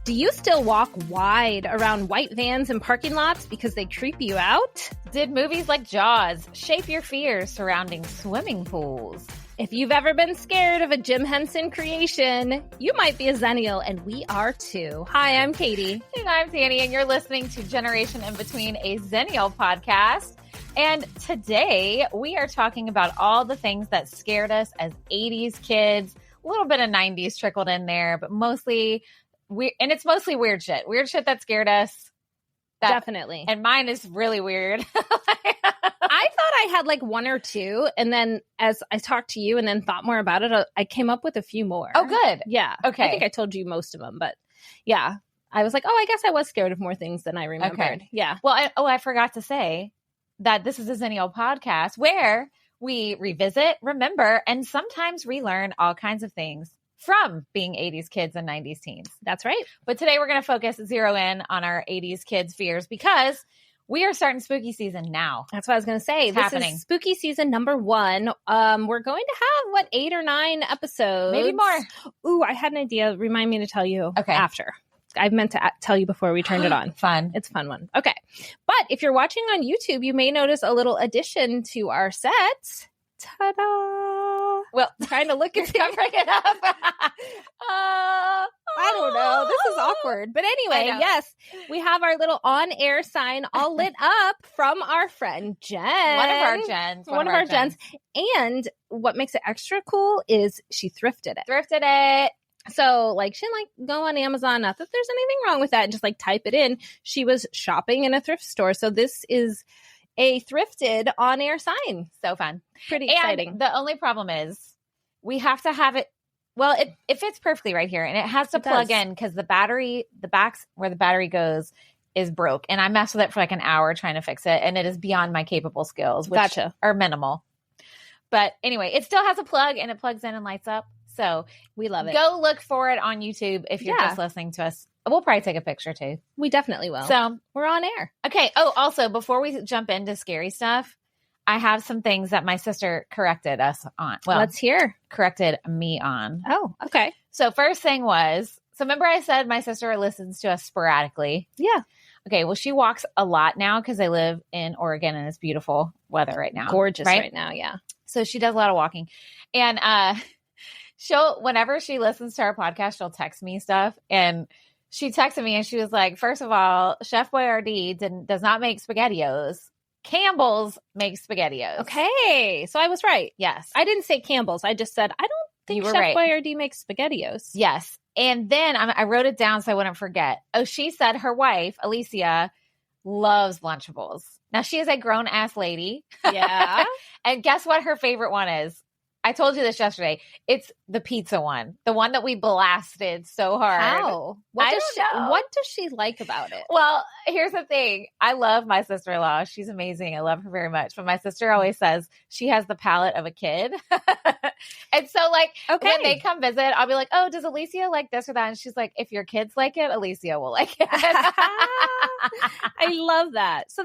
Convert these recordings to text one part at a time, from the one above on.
Do you still walk wide around white vans and parking lots because they creep you out? Did movies like Jaws shape your fears surrounding swimming pools? If you've ever been scared of a Jim Henson creation, you might be a Xennial, and we are too. Hi, I'm Katie. And I'm Danny, and you're listening to Generation in Between, a Xennial podcast. And today we are talking about all the things that scared us as 80s kids. A little bit of 90s trickled in there, but mostly it's mostly weird shit that scared us. Definitely. And mine is really weird. I thought I had like one or two, and then as I talked to you and then thought more about it, I came up with a few more. Oh, good. Yeah. Okay. I think I told you most of them, but yeah, I was like, I guess I was scared of more things than I remembered. Okay. Yeah. Well, I forgot to say that this is a Xennial podcast where we revisit, remember, and sometimes relearn all kinds of things from being 80s kids and 90s teens. That's right. But today we're going to zero in on our 80s kids' fears because we are starting spooky season now. That's what I was going to say. It's this happening. Is spooky season number 1. We're going to have, 8 or 9 episodes? Maybe more. Ooh, I had an idea. Remind me to tell you after. I meant to tell you before we turned it on. Fun. It's a fun one. Okay. But if you're watching on YouTube, you may notice a little addition to our set. Ta-da! Well, trying to look at covering it up. I don't know. This is awkward. But anyway, yes, we have our little on-air sign all lit up from our friend Jen. One of our Jens. And what makes it extra cool is she thrifted it. So, she didn't, go on Amazon. Not that there's anything wrong with that. And just, type it in. She was shopping in a thrift store. So, this is a thrifted on-air sign. So fun. Pretty exciting. And the only problem is we have to have it. Well, it fits perfectly right here. And it has to plug in because the backs where the battery goes is broke. And I messed with it for an hour trying to fix it. And it is beyond my capable skills, which are minimal. But anyway, it still has a plug and it plugs in and lights up. So we love it. Go look for it on YouTube if you're just listening to us. We'll probably take a picture too. We definitely will. So we're on air. Okay. Oh, also, before we jump into scary stuff, I have some things that my sister corrected us on. Well, let's hear. Corrected me on. Oh, okay. So first thing was, remember I said my sister listens to us sporadically? Yeah. Okay. Well, she walks a lot now because I live in Oregon and it's beautiful weather right now. Gorgeous right now. Yeah. So she does a lot of walking. And whenever she listens to our podcast, she'll text me stuff. And she texted me and she was like, first of all, Chef Boyardee does not make SpaghettiOs. Campbell's makes SpaghettiOs. Okay. So I was right. Yes. I didn't say Campbell's. I just said, I don't think Chef Boyardee makes SpaghettiOs. Yes. And then I wrote it down so I wouldn't forget. Oh, she said her wife, Alicia, loves Lunchables. Now, she is a grown-ass lady. Yeah. And guess what her favorite one is? I told you this yesterday. It's the pizza one. The one that we blasted so hard. How? What does she like about it? Well, here's the thing. I love my sister-in-law. She's amazing. I love her very much. But my sister always says she has the palate of a kid. And so when they come visit, I'll be like, oh, does Alicia like this or that? And she's like, if your kids like it, Alicia will like it. I love that. So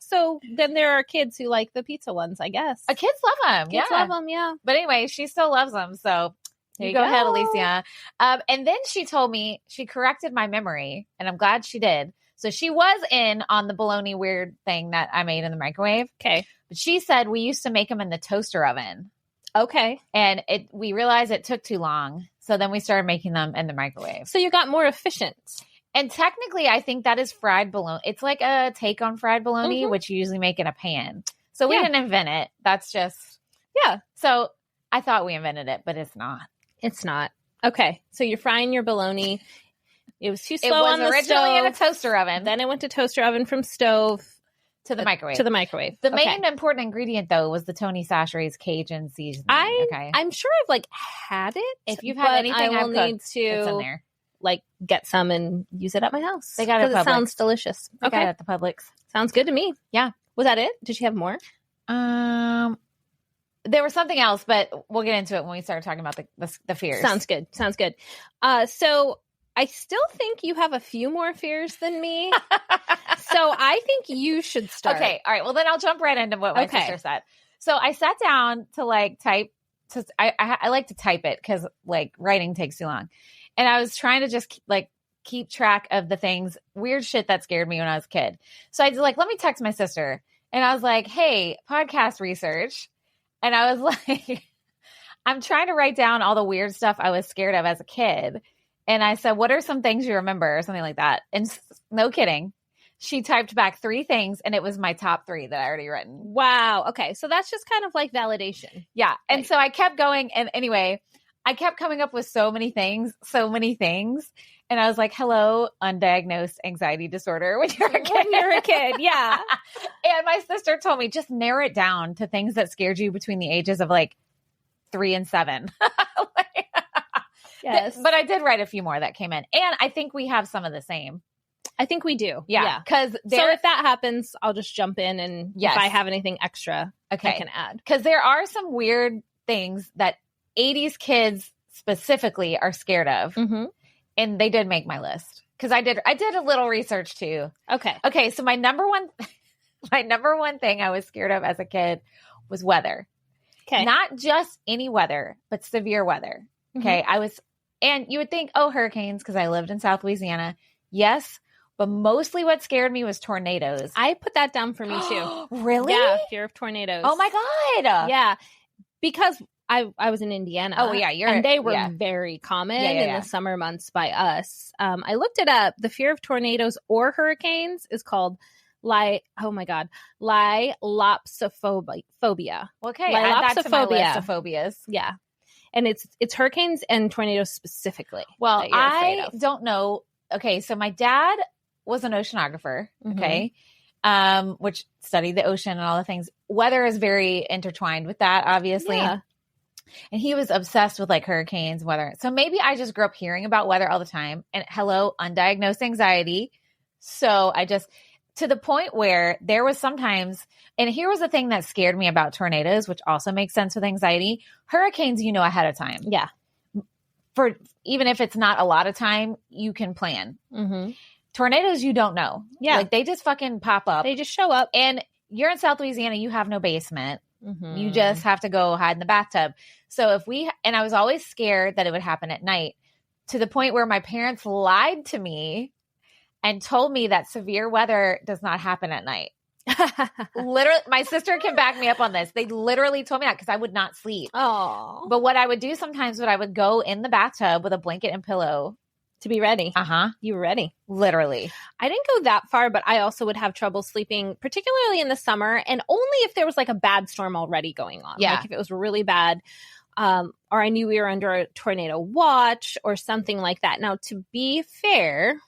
so then there are kids who like the pizza ones, I guess. Kids love them. Kids love them, yeah. But anyway, she still loves them. So there you go ahead, Alicia. And then she told me, she corrected my memory, and I'm glad she did. So she was in on the bologna weird thing that I made in the microwave. Okay. But she said we used to make them in the toaster oven. Okay. And we realized it took too long. So then we started making them in the microwave. So you got more efficient. And technically, I think that is fried bologna. It's like a take on fried bologna, which you usually make in a pan. So we didn't invent it. That's just... Yeah. So I thought we invented it, but it's not. It's not. Okay. So you're frying your bologna. It was too slow on the stove. It was originally in a toaster oven. Then it went to toaster oven from stove. To the microwave. The main important ingredient, though, was the Tony Chachere's Cajun seasoning. I'm sure I've had it. If you've had anything I will need to it's in there. Get some and use it at my house. They got it at Publix. It sounds delicious. They got it at the Publix. Sounds good to me. Yeah. Was that it? Did she have more? There was something else, but we'll get into it when we start talking about the fears. Sounds good. So I still think you have a few more fears than me. So I think you should start. Okay. All right. Well, then I'll jump right into what my sister said. So I sat down to type. I like to type it because writing takes too long. And I was trying to just keep track of the things, weird shit that scared me when I was a kid. So I was like, let me text my sister. And I was like, hey, podcast research. And I was like, I'm trying to write down all the weird stuff I was scared of as a kid. And I said, what are some things you remember or something like that? And no kidding, she typed back 3 things and it was my top 3 that I already written. Wow. Okay. So that's just kind of like validation. Yeah. And so I kept going. And anyway, I kept coming up with so many things. And I was like, hello, undiagnosed anxiety disorder when you're a kid. When you're a kid. Yeah. And my sister told me, just narrow it down to things that scared you between the ages of like 3 and 7. Yes. But I did write a few more that came in. And I think we have some of the same. I think we do. Yeah. Because so if that happens, I'll just jump in and if I have anything extra, I can add. Because there are some weird things that 80s kids specifically are scared of. Mm-hmm. And they did make my list. Because I did a little research too. Okay. So my number one thing I was scared of as a kid was weather. Okay. Not just any weather, but severe weather. Okay. Mm-hmm. And you would think, oh, hurricanes, because I lived in South Louisiana. Yes. But mostly what scared me was tornadoes. I put that down for me too. Really? Yeah. Fear of tornadoes. Oh my God. Yeah. Because I was in Indiana. Oh yeah. And they were very common in the summer months by us. I looked it up. The fear of tornadoes or hurricanes is called lilopsophobia. Okay. Add that to my list of phobias. Yeah. And it's hurricanes and tornadoes specifically. Well, I don't know. Okay, so my dad was an oceanographer, okay, which studied the ocean and all the things. Weather is very intertwined with that, obviously. Yeah. And he was obsessed with like hurricanes, weather. So maybe I just grew up hearing about weather all the time. And hello, undiagnosed anxiety. So I just, to the point where there was sometimes, and here was the thing that scared me about tornadoes, which also makes sense with anxiety. Hurricanes, you know, ahead of time. Yeah. For even if it's not a lot of time, you can plan. Mm-hmm. Tornadoes, you don't know. Yeah. Like they just fucking pop up. They just show up. And you're in South Louisiana, you have no basement. Mm-hmm. You just have to go hide in the bathtub. So and I was always scared that it would happen at night, to the point where my parents lied to me and told me that severe weather does not happen at night. Literally, my sister can back me up on this. They literally told me that because I would not sleep. Oh. But what I would do sometimes was I would go in the bathtub with a blanket and pillow. To be ready. Uh-huh. You were ready. Literally. I didn't go that far, but I also would have trouble sleeping, particularly in the summer, and only if there was like a bad storm already going on. Yeah. Like if it was really bad, or I knew we were under a tornado watch or something like that. Now, to be fair,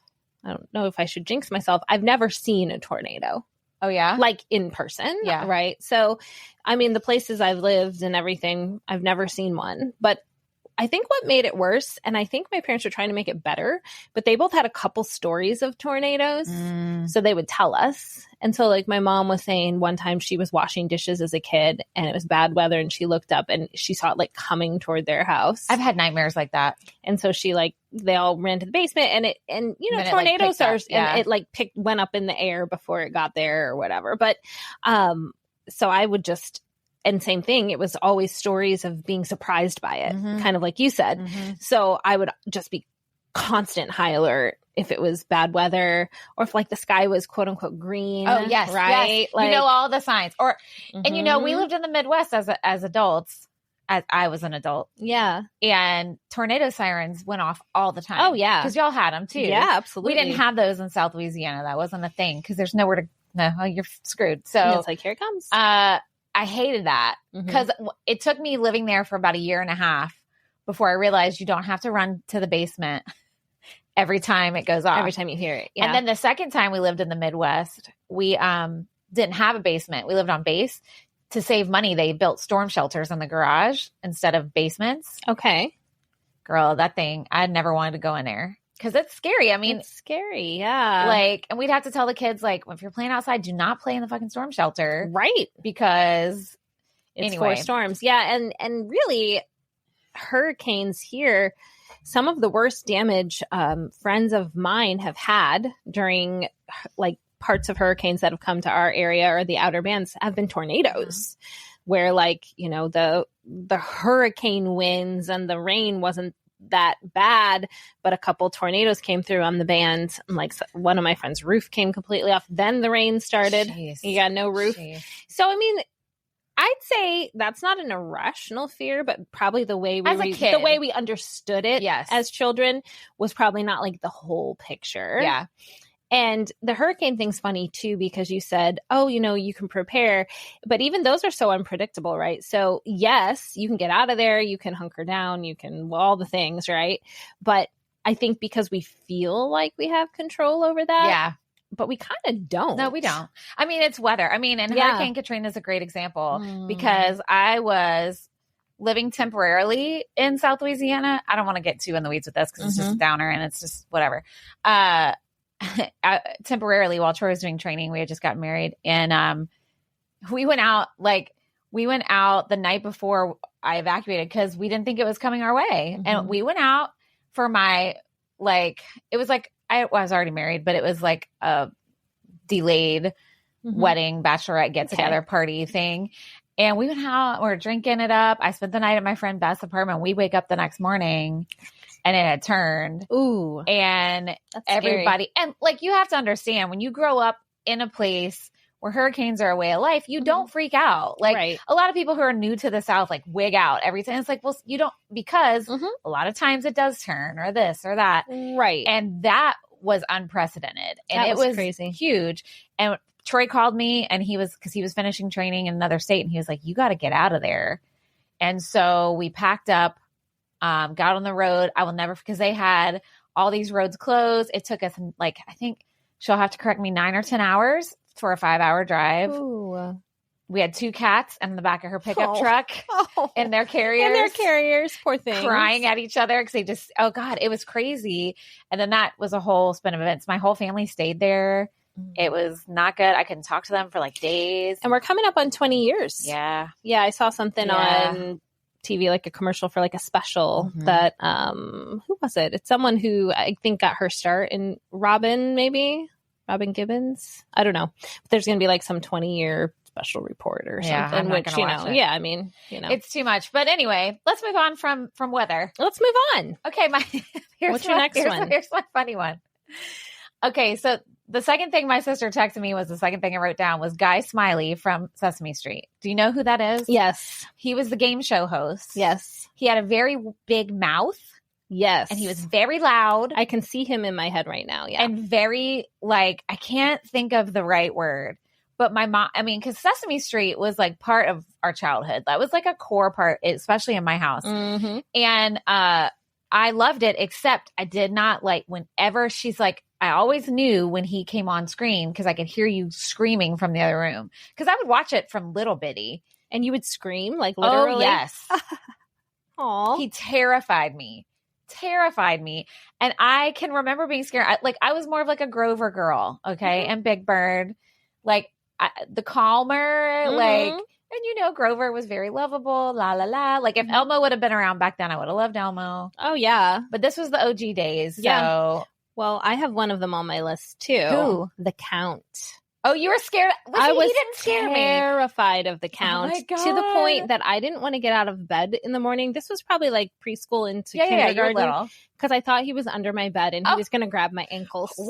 I don't know if I should jinx myself. I've never seen a tornado. Oh, yeah? Like in person. Yeah. Right. So, I mean, the places I've lived and everything, I've never seen one. But I think what made it worse, and I think my parents were trying to make it better, but they both had a couple stories of tornadoes. So they would tell us. And so like my mom was saying one time she was washing dishes as a kid and it was bad weather and she looked up and she saw it like coming toward their house. I've had nightmares like that. And so they all ran to the basement and you know, and tornadoes and it like went up in the air before it got there or whatever. But so I would just, and same thing, it was always stories of being surprised by it, kind of like you said. So I would just be constant high alert if it was bad weather or if like the sky was quote unquote green. Oh, yes. Right. Yes. Like, you know, all the signs. And you know, we lived in the Midwest as adults, as I was an adult. Yeah. And tornado sirens went off all the time. Oh, yeah. Because y'all had them too. Yeah, absolutely. We didn't have those in South Louisiana. That wasn't a thing because there's nowhere to, you're screwed. So it's like, here it comes. I hated that because it took me living there for about a year and a half before I realized you don't have to run to the basement every time it goes off. Every time you hear it. Yeah. And then the second time we lived in the Midwest, we didn't have a basement. We lived on base. To save money, they built storm shelters in the garage instead of basements. Okay. Girl, that thing, I'd never wanted to go in there. Because it's scary. I mean, it's scary. Yeah. Like, and we'd have to tell the kids, like, if you're playing outside, do not play in the fucking storm shelter. Right. Because it's for storms. Yeah. And really, hurricanes here, some of the worst damage friends of mine have had during like parts of hurricanes that have come to our area or the outer bands have been tornadoes. Where like, you know, the hurricane winds and the rain wasn't that bad, but a couple tornadoes came through on the band. And like one of my friend's roof came completely off. Then the rain started. Jeez. You got no roof. Jeez. So, I mean, I'd say that's not an irrational fear, but probably the way we understood it as children was probably not like the whole picture. Yeah. And the hurricane thing's funny too, because you said, oh, you know, you can prepare, but even those are so unpredictable, right? So yes, you can get out of there, you can hunker down, you can, well, all the things, right? But I think because we feel like we have control over that. Yeah. But we kind of don't. No, we don't. I mean, it's weather. I mean, and Hurricane Katrina is a great example because I was living temporarily in South Louisiana. I don't want to get too in the weeds with this because it's just a downer and it's just whatever. Temporarily while Troy was doing training, we had just gotten married, and we went out the night before I evacuated because we didn't think it was coming our way. And we went out for my, like, it was like, I was already married, but it was like a delayed wedding bachelorette get together party thing. And we went out, we were drinking it up. I spent the night at my friend Beth's apartment. We wake up the next morning and it had turned. Ooh. And that's everybody, scary. and like, you have to understand when you grow up in a place where hurricanes are a way of life, you don't freak out. Like a lot of people who are new to the South, like wig out everything. It's like, well, you don't, because a lot of times it does turn or this or that. Right. And that was unprecedented. And that it was crazy. Huge. And Troy called me and because he was finishing training in another state, and he was like, you got to get out of there. And so we packed up, got on the road. I will never, because they had all these roads closed. It took us like, I think she'll have to correct me, 9 or 10 hours for a 5-hour drive. Ooh. We had 2 cats in the back of her pickup truck in their carriers. Poor things. Crying at each other because they just, oh God, it was crazy. And then that was a whole spin of events. My whole family stayed there. It was not good. I couldn't talk to them for like days. And we're coming up on 20 years. Yeah. Yeah, I saw something on TV, like a commercial for like a special that, who was it? It's someone who I think got her start in Robin Gibbons. I don't know. But there's going to be like some 20-year special report or something, which, you know, I mean, you know, it's too much. But anyway, let's move on from weather. Let's move on. Okay. What's your next one? Here's my funny one. Okay. So the second thing my sister texted me was the second thing I wrote down was Guy Smiley from Sesame Street. Do you know who that is? Yes. He was the game show host. Yes. He had a very big mouth. Yes. And he was very loud. I can see him in my head right now. Yeah. And very, like, I can't think of the right word. But my mom, I mean, because Sesame Street was like part of our childhood. That was like a core part, especially in my house. And I loved it, except I did not like whenever she's like, I always knew when he came on screen because I could hear you screaming from the other room. Because I would watch it from little bitty. And you would scream, like literally? Oh, yes. Aw. He terrified me. And I can remember being scared. I was more of like a Grover girl, okay? And Big Bird. Like, the calmer, like, and you know, Grover was very lovable, la la la. Like, if Elmo would have been around back then, I would have loved Elmo. Oh, yeah. But this was the OG days. Yeah. So. Well, I have one of them on my list too. Who? The Count. Oh, you were scared? He didn't scare me. Terrified of the Count to the point that I didn't want to get out of bed in the morning. This was probably like preschool into kindergarten because I thought he was under my bed and he was going to grab my ankles. So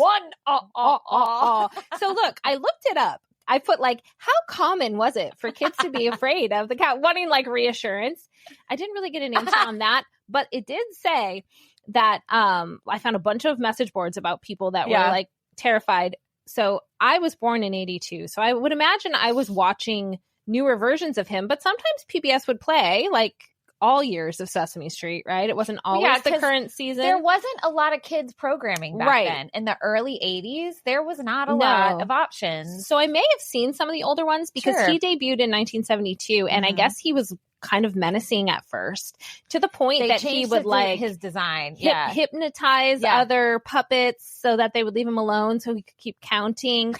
look, I looked it up. I put like, how common was it for kids to be afraid of the Count, wanting like reassurance? I didn't really get an answer on that, but it did say that I found a bunch of message boards about people that were like terrified. So I was born in 82. So I would imagine I was watching newer versions of him, but sometimes PBS would play like all years of Sesame Street, right? It wasn't always the current season. There wasn't a lot of kids programming back then. In the early 80s, there was not a lot of options. So I may have seen some of the older ones because he debuted in 1972, and I guess he was kind of menacing at first to the point that he would like his design hypnotize other puppets so that they would leave him alone so he could keep counting.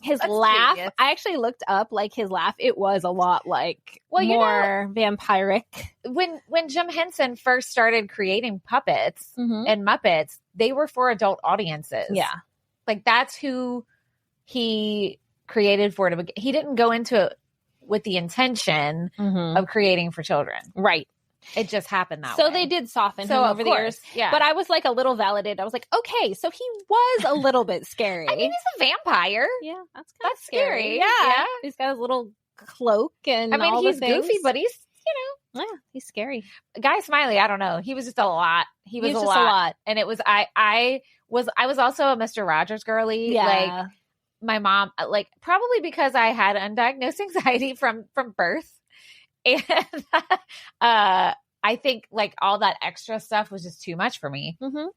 His laugh, genius. I actually looked up like his laugh. It was a lot like more vampiric. When Jim Henson first started creating puppets and Muppets, they were for adult audiences. Yeah. Like that's who he created for it. He didn't go into it with the intention of creating for children. Right. It just happened that way. So way. they did soften him over the years. Yeah. But I was like a little validated. I was like, okay, so he was a little bit scary. I mean, he's a vampire. Yeah, that's scary. Yeah. He's got his little cloak and I mean, all he's the things. goofy, but he's, yeah, he's scary. Guy Smiley, I don't know. He was just a lot. He was just a lot. A and it was, I was also a Mr. Rogers girly. Yeah. Like my mom, like probably because I had undiagnosed anxiety from birth. And I think like all that extra stuff was just too much for me. Mm-hmm.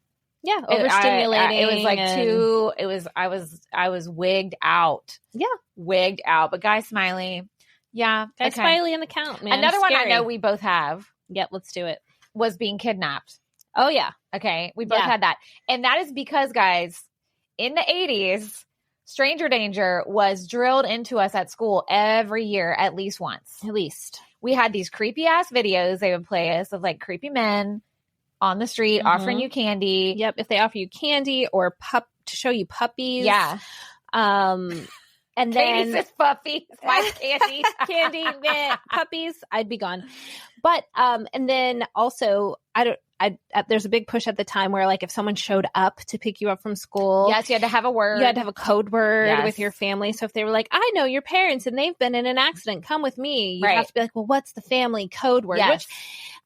Yeah, overstimulating. It was like too. It was. I was wigged out. Yeah, wigged out. But Guy Smiley, yeah, Guy Smiley in the count, man. Another Scary. one I know we both have. Yep, let's do it. Was being kidnapped. Oh yeah. Okay, we both had that, and that is because, guys, in the 80s, stranger danger was drilled into us at school every year, at least once. At least we had these creepy ass videos they would play us of like creepy men on the street offering you candy. Yep. If they offer you candy or to show you puppies. Yeah. And then Katie says puppies, my candy, puppies, I'd be gone. But, and then also there's a big push at the time where like if someone showed up to pick you up from school. Yes. You had to have a word. You had to have a code word with your family. So if they were like, I know your parents and they've been in an accident, come with me. You have to be like, well, what's the family code word? Yes. Which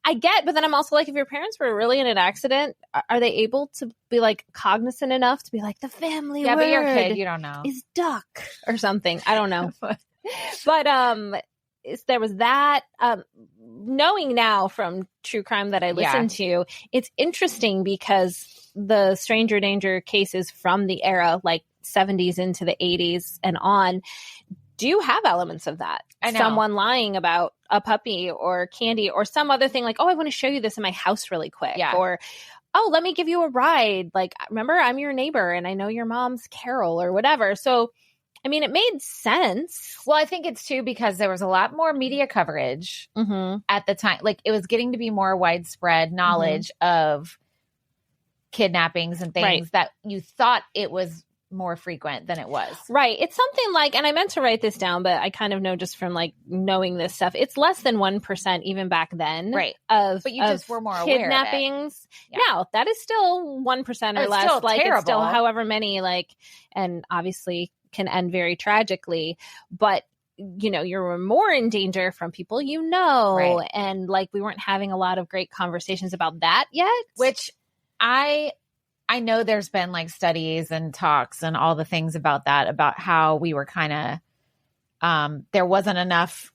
I get, but then I'm also like, if your parents were really in an accident, are they able to be like cognizant enough to be like, the family word but you're a kid, you don't know. Is duck or something. I don't know. But there was that. Knowing now from true crime that I listen to, it's interesting because the stranger danger cases from the era, like 70s into the 80s and on, do have elements of that. I know. Someone lying about a puppy or candy or some other thing like, oh, I want to show you this in my house really quick. Yeah. Or, oh, let me give you a ride. Like, remember, I'm your neighbor and I know your mom's Carol or whatever. So, I mean, it made sense. Well, I think it's too because there was a lot more media coverage at the time. Like, it was getting to be more widespread knowledge of kidnappings and things that you thought it was more frequent than it was. Right. It's something like, and I meant to write this down, but I kind of know just from like knowing this stuff, it's less than 1% even back then. Right. But you just were more aware kidnappings. Yeah. Now, that is still 1% or less. Still like terrible. It's still however many, like, and obviously can end very tragically, but you know, you're more in danger from people you know. And like, we weren't having a lot of great conversations about that yet. Which I know there's been like studies and talks and all the things about that, about how we were kind of, there wasn't enough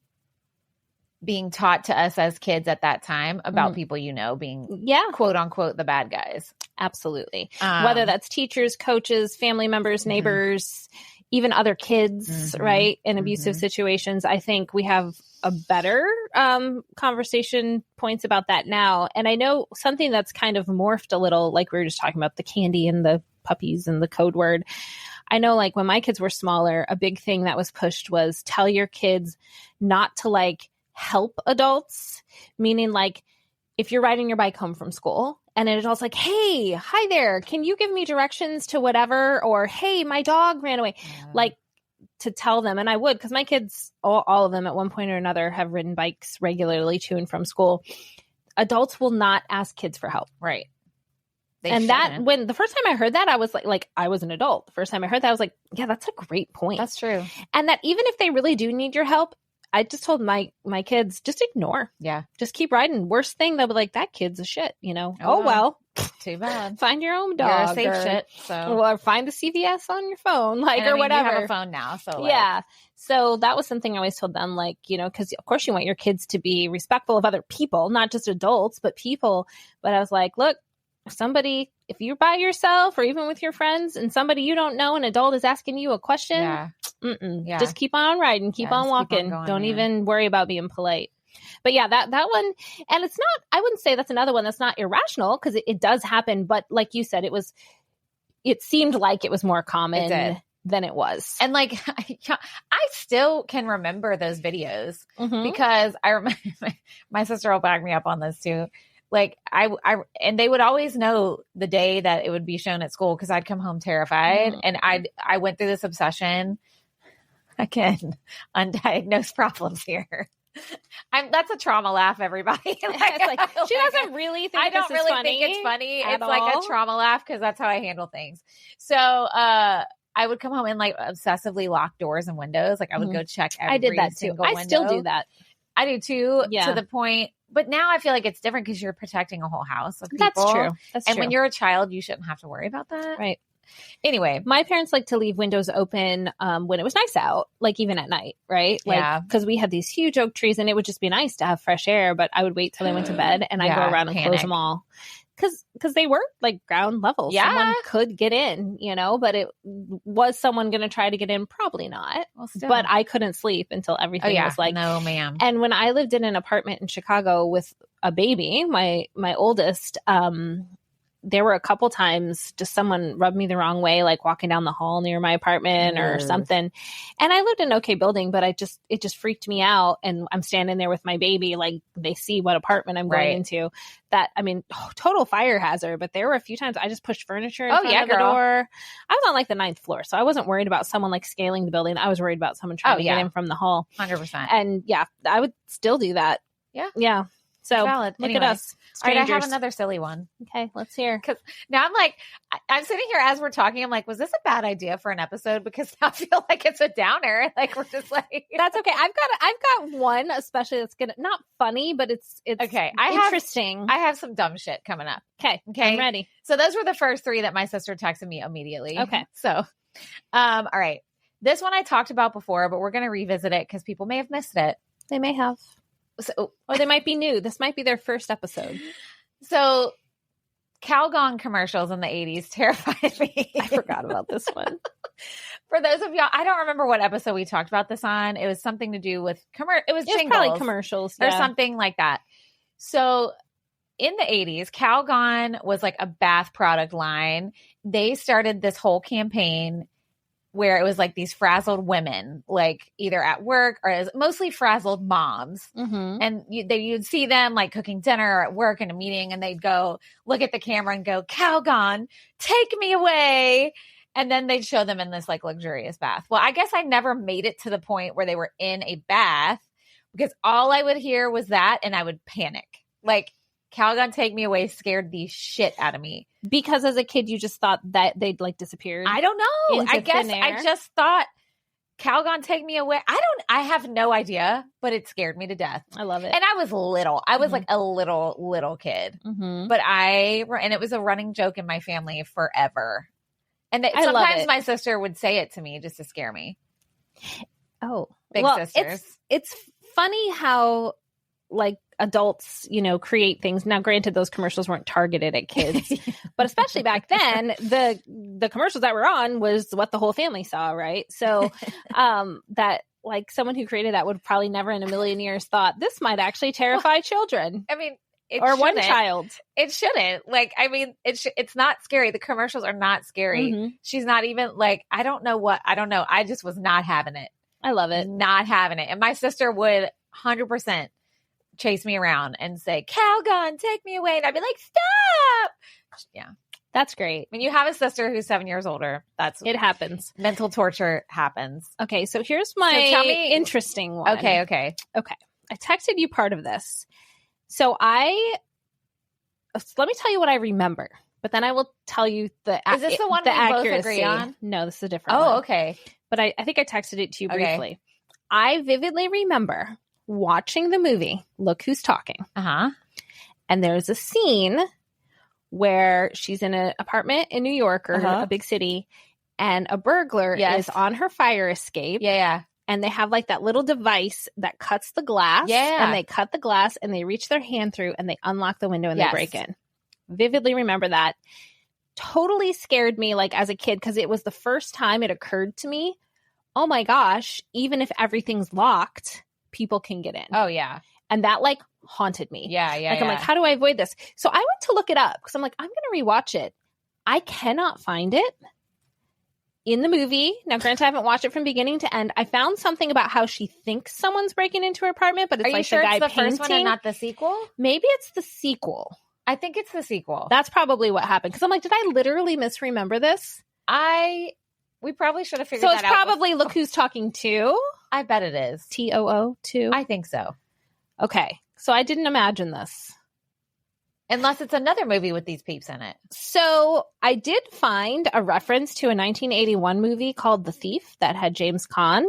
being taught to us as kids at that time about people, you know, being quote unquote the bad guys. Absolutely. Whether that's teachers, coaches, family members, neighbors, even other kids, right? In abusive situations. I think we have a better conversation points about that now. And I know something that's kind of morphed a little, like we were just talking about the candy and the puppies and the code word. I know like when my kids were smaller, a big thing that was pushed was tell your kids not to like help adults, meaning like if you're riding your bike home from school and an adult's like, hey, hi there, can you give me directions to whatever? Or, hey, my dog ran away. Like, to tell them, and I would, because my kids, all of them at one point or another have ridden bikes regularly to and from school. Adults will not ask kids for help. Right. When the first time I heard that, I was like I was an adult. The first time I heard that, I was like, yeah, that's a great point. That's true. And that even if they really do need your help, I just told my kids, just ignore. Yeah. Just keep riding. Worst thing, they'll be like, that kid's a shit, you know? Oh well. Too bad. Find your own dog. You're a safe shit. So. Or find the CVS on your phone, like, or whatever. You have a phone now. So like. Yeah. So that was something I always told them, like, you know, because of course you want your kids to be respectful of other people, not just adults, but people. But I was like, look, if you're by yourself or even with your friends and somebody you don't know, an adult is asking you a question, just keep on riding, keep on walking. Don't even worry about being polite. But yeah, that one, and it's not, I wouldn't say that's another one that's not irrational because it does happen. But like you said, it seemed like it was more common than it was. And like, I still can remember those videos because I remember my sister will back me up on this too. Like and they would always know the day that it would be shown at school because I'd come home terrified and I went through this obsession. Again, undiagnosed problems here. That's a trauma laugh, everybody. She doesn't really think I don't this is really funny think it's funny. It's all. like a trauma laugh because that's how I handle things. So I would come home and like obsessively lock doors and windows. Like I would go check every I did that too. single I window. still do that. I do too, Yeah. to the point. But now I feel like it's different because you're protecting a whole house of people. That's true. And when you're a child, you shouldn't have to worry about that. Right. Anyway, my parents like to leave windows open when it was nice out, like even at night, right? Like, Yeah. because we had these huge oak trees and it would just be nice to have fresh air, but I would wait till they went to bed and I'd go around and close them all. Because they were like ground level. Yeah. Someone could get in, but it was someone going to try to get in? Probably not. Well, still. But I couldn't sleep until everything was like, no, ma'am. And when I lived in an apartment in Chicago with a baby, my oldest, there were a couple times just someone rubbed me the wrong way, like walking down the hall near my apartment or something. And I lived in an okay building, but it just freaked me out. And I'm standing there with my baby, like they see what apartment I'm going into. That, I mean, total fire hazard. But there were a few times I just pushed furniture in front of the door. I was on like the 9th floor, so I wasn't worried about someone like scaling the building. I was worried about someone trying to get in from the hall. 100%. And yeah, I would still do that. Yeah. Yeah. So valid. Look Anyway. at us. All right, I Strangers. have another silly one. Okay, let's hear. Because now I'm like, I'm sitting here as we're talking. I'm like, was this a bad idea for an episode? Because I feel like it's a downer. Like we're just like, that's okay. I've got one, especially that's gonna not funny, but it's okay. Interesting. I have some dumb shit coming up. Okay, I'm ready. So those were the first 3 that my sister texted me immediately. Okay. So, all right, this one I talked about before, but we're gonna revisit it because people may have missed it. They may have. So, or they might be new. This might be their first episode. So Calgon commercials in the 80s terrified me. I forgot about this one. For those of y'all, I don't remember what episode we talked about this on. It was something to do with it was jingles probably commercials or something like that. So in the 80s, Calgon was like a bath product line. They started this whole campaign where it was like these frazzled women, like either at work or as mostly frazzled moms. Mm-hmm. And you'd see them like cooking dinner or at work in a meeting, and they'd go look at the camera and go, Calgon, take me away. And then they'd show them in this like luxurious bath. Well, I guess I never made it to the point where they were in a bath because all I would hear was that and I would panic. Like, Calgon, take me away scared the shit out of me. Because as a kid, you just thought that they'd like disappeared. I don't know. I guess I just thought Calgon, take me away. I have no idea, but it scared me to death. I love it. And I was little. I was like a little kid. Mm-hmm. But and it was a running joke in my family forever. And sometimes my sister would say it to me just to scare me. Oh, Big sisters. It's funny how like adults, create things. Now, granted, those commercials weren't targeted at kids, but especially back then, the commercials that were on was what the whole family saw, right? So that like someone who created that would probably never in a million years thought this might actually terrify children. I mean, one child. It shouldn't. Like, I mean, it's not scary. The commercials are not scary. Mm-hmm. She's not even like, I don't know. I just was not having it. I love it. Not having it. And my sister would 100% chase me around and say, Calgon, take me away. And I'd be like, stop. Yeah. That's great. When you have a sister who's 7 years older, it happens. Mental torture happens. Okay. So here's my interesting one. Okay. I texted you part of this. So let me tell you what I remember, but then I will tell you Is this the one we accuracy. both agree on? No, this is a different one. Oh, okay. But I think I texted it to you briefly. I vividly remember watching the movie Look Who's Talking. Uh-huh. And there's a scene where she's in an apartment in New York or a big city, and a burglar is on her fire escape. Yeah. And they have like that little device that cuts the glass. Yeah. And they cut the glass and they reach their hand through and they unlock the window and they break in. Vividly remember that. Totally scared me like as a kid because it was the first time it occurred to me, oh my gosh, even if everything's locked, people can get in. Oh, yeah. And that like haunted me. Yeah. I'm like, how do I avoid this? So I went to look it up because I'm like, I'm going to rewatch it. I cannot find it in the movie. Now, granted, I haven't watched it from beginning to end. I found something about how she thinks someone's breaking into her apartment, but it's Are like you sure the guy it's the painting. first one and not the sequel? Maybe it's the sequel. I think it's the sequel. That's probably what happened. Because I'm like, did I literally misremember this? We probably should have figured that out. So it's probably Look Who's Talking Too. I bet it is. TOO 2? I think so. Okay. So I didn't imagine this. Unless it's another movie with these peeps in it. So I did find a reference to a 1981 movie called The Thief that had James Caan.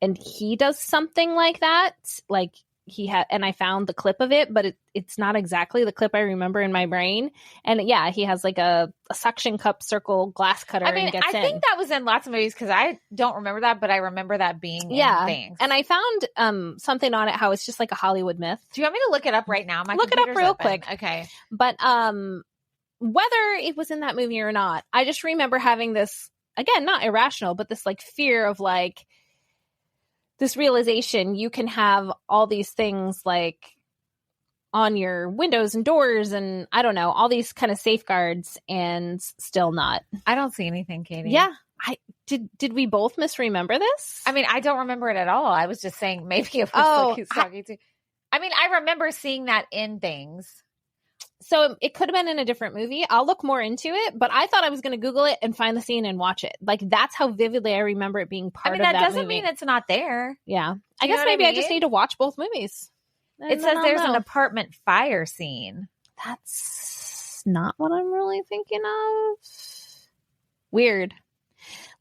And he does something like that. Like he had, and I found the clip of it, but it's not exactly the clip I remember in my brain. And yeah, he has like a suction cup circle glass cutter. I mean, and gets I think that was in lots of movies because I don't remember that, but I remember that being in things. And I found something on it how it's just like a Hollywood myth. Do you want me to look it up right now? Look it up real quick. Okay. But whether it was in that movie or not, I just remember having this, again, not irrational, but this like fear of like, this realization you can have all these things like on your windows and doors and I don't know, all these kind of safeguards and still not. I don't see anything, Katie. Yeah. Did we both misremember this? I mean, I don't remember it at all. I was just saying maybe it was he's talking to. I mean, I remember seeing that in things. So it could have been in a different movie. I'll look more into it, but I thought I was going to Google it and find the scene and watch it. Like that's how vividly I remember it being part of that movie. That doesn't mean it's not there. Yeah. I guess maybe I just need to watch both movies. It says there's an apartment fire scene. That's not what I'm really thinking of. Weird.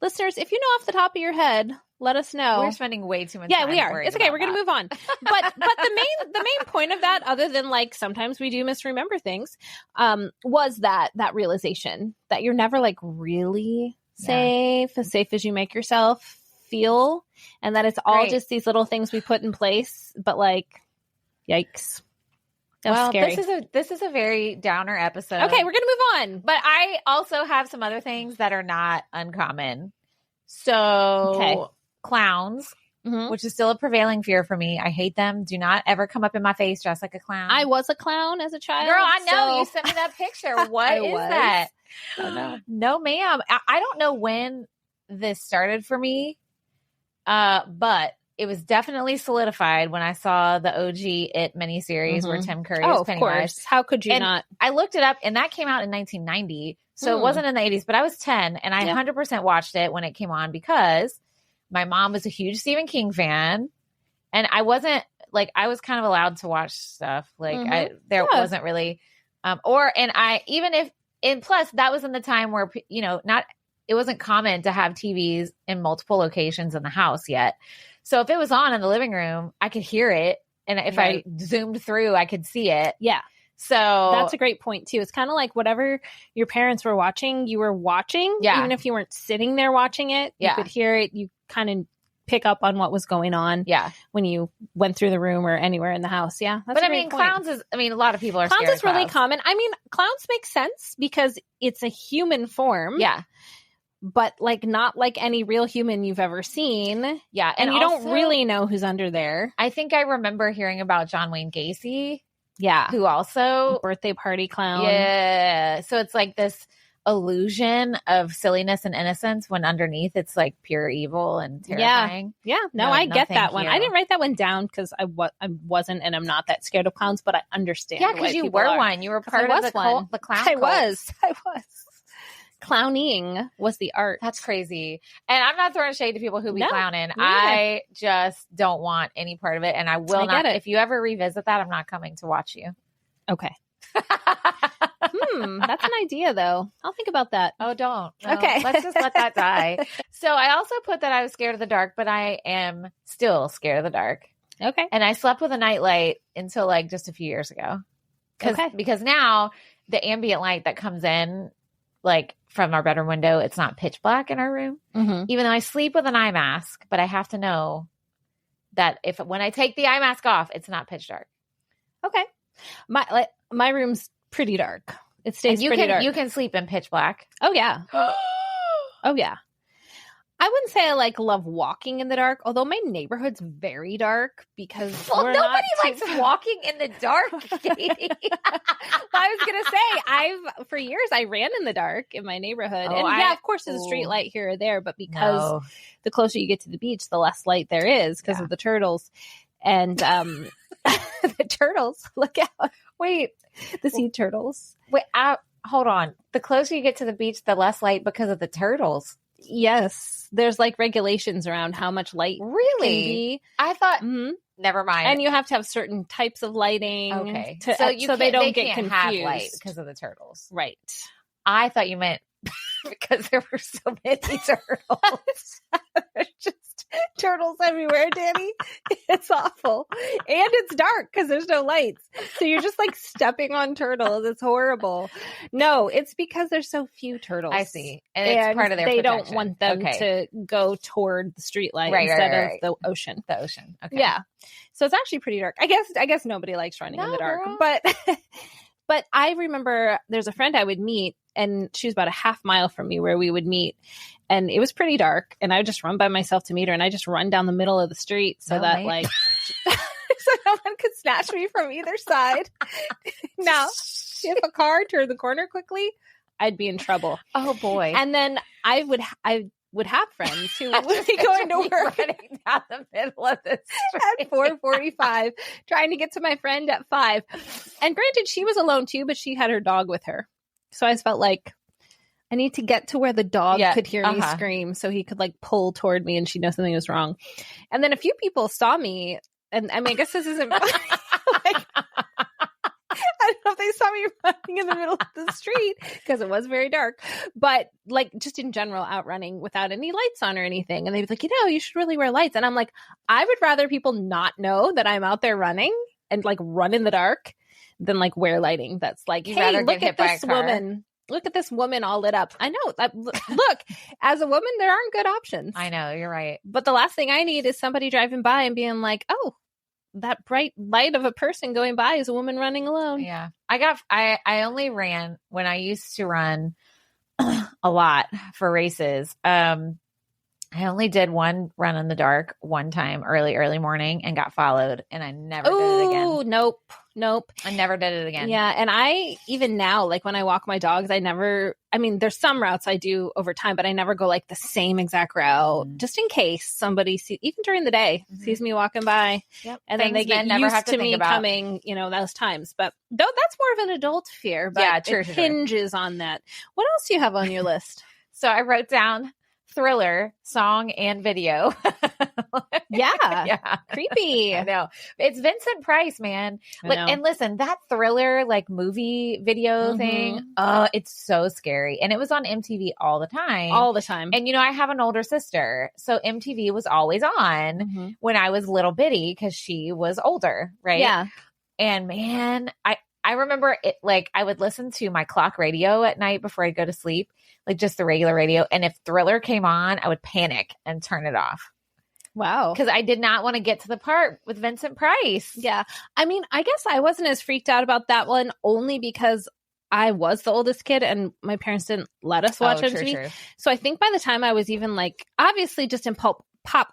Listeners, if you know off the top of your head, let us know. We're spending way too much time. Yeah, we are. It's okay. We're going to move on. But the main point of that, other than like sometimes we do misremember things, was that realization that you're never like really safe, as safe as you make yourself feel, and that it's all just these little things we put in place. But like, yikes. That's scary. This is a very downer episode. Okay, we're going to move on. But I also have some other things that are not uncommon. So clowns, which is still a prevailing fear for me. I hate them. Do not ever come up in my face dressed like a clown. I was a clown as a child. Girl, I know. You sent me that picture. What is that? I know. No, ma'am. I don't know when this started for me, but it was definitely solidified when I saw the OG It miniseries where Tim Curry is Pennywise. Of course. How could you not? I looked it up, and that came out in 1990. So it wasn't in the 80s, but I was 10, and I 100% watched it when it came on because my mom was a huge Stephen King fan, and I wasn't, like, I was kind of allowed to watch stuff. Like, there wasn't really, plus, that was in the time where, you know, it wasn't common to have TVs in multiple locations in the house yet. So if it was on in the living room, I could hear it, and if I zoomed through, I could see it. Yeah. So that's a great point too. It's kind of like whatever your parents were watching, you were watching. Yeah. Even if you weren't sitting there watching it, you could hear it. You kind of pick up on what was going on. Yeah. When you went through the room or anywhere in the house. Yeah. That's clowns is, a lot of people are scared of clowns. Clowns is really common. I mean, clowns make sense because it's a human form. Yeah. But like not like any real human you've ever seen. Yeah. And you also, don't really know who's under there. I think I remember hearing about John Wayne Gacy. Yeah. Who also birthday party clown. Yeah. So it's like this illusion of silliness and innocence when underneath it's like pure evil and terrifying. Yeah. No, I get that one. I didn't write that one down because I wasn't and I'm not that scared of clowns, but I understand. Yeah, because you were one. You were part of the clown I was. Clowning was the art. That's crazy. And I'm not throwing shade to people who be clowning. I just don't want any part of it. And I will not. If you ever revisit that, I'm not coming to watch you. Okay. That's an idea though. I'll think about that. Oh, don't. No, okay. Let's just let that die. So I also put that I was scared of the dark, but I am still scared of the dark. Okay. And I slept with a nightlight until like just a few years ago. Because now the ambient light that comes in, like from our bedroom window, it's not pitch black in our room, even though I sleep with an eye mask, but I have to know that when I take the eye mask off, it's not pitch dark. Okay. My room's pretty dark. It stays pretty dark. You can sleep in pitch black. Oh yeah. Oh yeah. I wouldn't say I love walking in the dark, although my neighborhood's very dark because nobody likes walking in the dark, Katie. I was gonna say for years I ran in the dark in my neighborhood, and of course there's a street light here or there, but because the closer you get to the beach, the less light there is because of the turtles, and the turtles. Look out! Wait, the sea turtles. Wait, hold on. The closer you get to the beach, the less light because of the turtles. Yes. There's like regulations around how much light Really? can be. I thought, Mhm. never mind. And you have to have certain types of lighting. Okay. So they don't get can't confused. have light because of the turtles. Right. I thought you meant because there were so many turtles. There's just turtles everywhere, Danny. It's awful. And it's dark because there's no lights. So you're just like stepping on turtles. It's horrible. No, it's because there's so few turtles. I see. And it's part of their they protection. don't want them to go toward the street light instead of the ocean. The ocean. Okay. Yeah. So it's actually pretty dark. I guess nobody likes running in the dark. Girl. But I remember there's a friend I would meet, and she was about a half mile from me where we would meet. And it was pretty dark. And I would just run by myself to meet her. And I just run down the middle of the street so that like, so no one could snatch me from either side. Now, if a car turned the corner quickly, I'd be in trouble. Oh boy. And then I would have friends who would be going to work running down the middle of the street at 4:45, trying to get to my friend at 5. And granted, she was alone too, but she had her dog with her. So I felt like I need to get to where the dog could hear me scream so he could like pull toward me and she'd know something was wrong. And then a few people saw me. And I mean, I guess this isn't like, I don't know if they saw me running in the middle of the street because it was very dark, but like just in general out running without any lights on or anything. And they'd be like, you should really wear lights. And I'm like, I would rather people not know that I'm out there running and like run in the dark than like wear lighting. That's like, hey, look at this woman. Look at this woman all lit up. I know. Look, as a woman, there aren't good options. I know. You're right. But the last thing I need is somebody driving by and being like, oh, that bright light of a person going by is a woman running alone. Yeah. I only ran when I used to run a lot for races. I only did one run in the dark one time early morning and got followed, and I never did it again. Oh, nope. I never did it again. Yeah. And I, even now, like when I walk my dogs, there's some routes I do over time, but I never go like the same exact route, just in case somebody sees, even during the day, sees me walking by. Yep. And then they get used to me coming, those times. But though that's more of an adult fear, but it hinges on that. What else do you have on your list? So I wrote down Thriller song and video. Yeah. Creepy. I know. It's Vincent Price, man. And listen, that Thriller like movie video thing, it's so scary. And it was on MTV all the time. And I have an older sister, so MTV was always on when I was little bitty because she was older, right? Yeah. And man, I remember it, like I would listen to my clock radio at night before I'd go to sleep, like just the regular radio. And if Thriller came on, I would panic and turn it off. Wow. Because I did not want to get to the part with Vincent Price. Yeah. I mean, I guess I wasn't as freaked out about that one only because I was the oldest kid and my parents didn't let us watch MTV. True. So I think by the time I was even like, obviously just in pop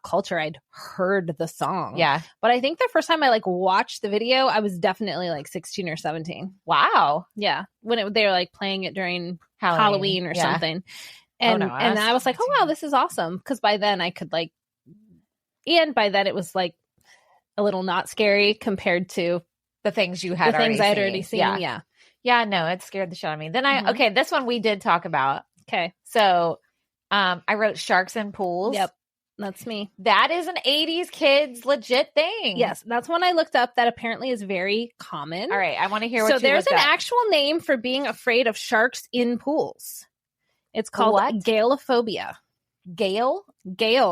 culture, I'd heard the song. Yeah. But I think the first time I like watched the video, I was definitely like 16 or 17. Wow. Yeah. When they were like playing it during Halloween or something. And I was like, oh, wow, this is awesome. Because by then I could like, and by then it was like a little not scary compared to the things you had I had already seen. Yeah. Yeah, no, it scared the shit out of me. Then this one we did talk about. Okay. So I wrote Sharks in Pools. Yep. That's me. That is an 80s kids legit thing. Yes. That's one I looked up that apparently is very common. All right. I want to hear what you looked up. So there's an actual name for being afraid of sharks in pools. It's called galeophobia. Gale?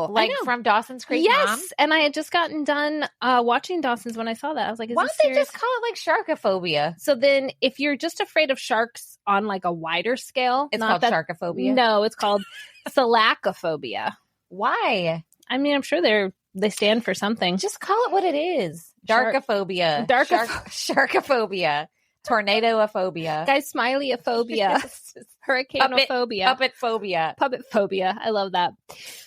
Like from Dawson's Creek. Yes. Mom? And I had just gotten done watching Dawson's when I saw that. I was like, why don't they just call it like sharkophobia? So then if you're just afraid of sharks on like a wider scale. It's called sharkophobia? No, it's called salacophobia. Why? I mean, I'm sure they stand for something. Just call it what it is. Darkophobia. Sharkophobia. Tornadophobia. Guys, smiley-ophobia. Hurricane-ophobia. Puppet phobia. Puppet phobia. I love that.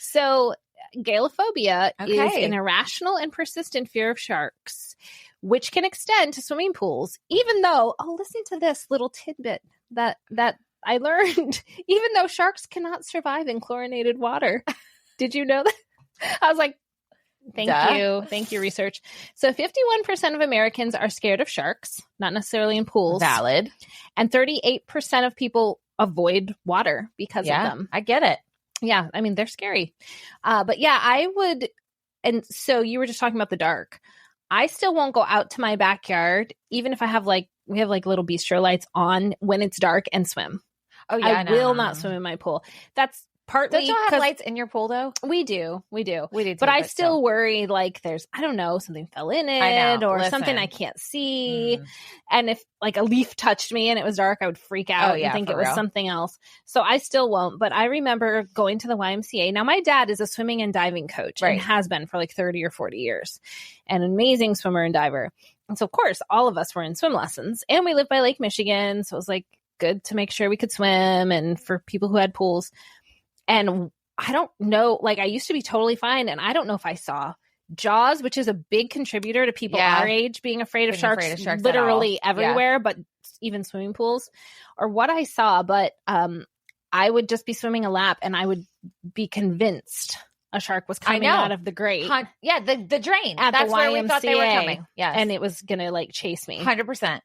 So galeophobia is an irrational and persistent fear of sharks, which can extend to swimming pools, even though, listen to this little tidbit that I learned, even though sharks cannot survive in chlorinated water. Did you know that? I was like, Thank you, research. So 51% of Americans are scared of sharks, not necessarily in pools. Valid. And 38% of people avoid water because of them. I get it. Yeah. I mean, they're scary. But yeah, I would. And so you were just talking about the dark. I still won't go out to my backyard, even if I have we have little bistro lights on when it's dark and swim. Oh yeah, I will not swim in my pool. That's partly Don't you have lights in your pool though? We do. Too, but I still worry there's, I don't know, something fell in it or something I can't see. And if a leaf touched me and it was dark, I would freak out and think it was something else. So I still won't. But I remember going to the YMCA. Now my dad is a swimming and diving coach and has been for 30 or 40 years. An amazing swimmer and diver. And so of course all of us were in swim lessons, and we lived by Lake Michigan. So it was good to make sure we could swim, and for people who had pools. And I don't know, I used to be totally fine. And I don't know if I saw Jaws, which is a big contributor to people our age being afraid of sharks literally everywhere, but even swimming pools, or what I saw. But I would just be swimming a lap and I would be convinced a shark was coming out of the grate. The drain. That's where we thought they were coming. Yes. And it was going to chase me. 100%.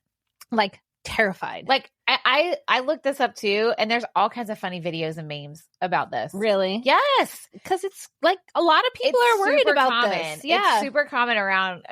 Terrified. I looked this up too, and there's all kinds of funny videos and memes about this. Really? Yes. Because it's a lot of people are worried about this. Yeah. It's super common around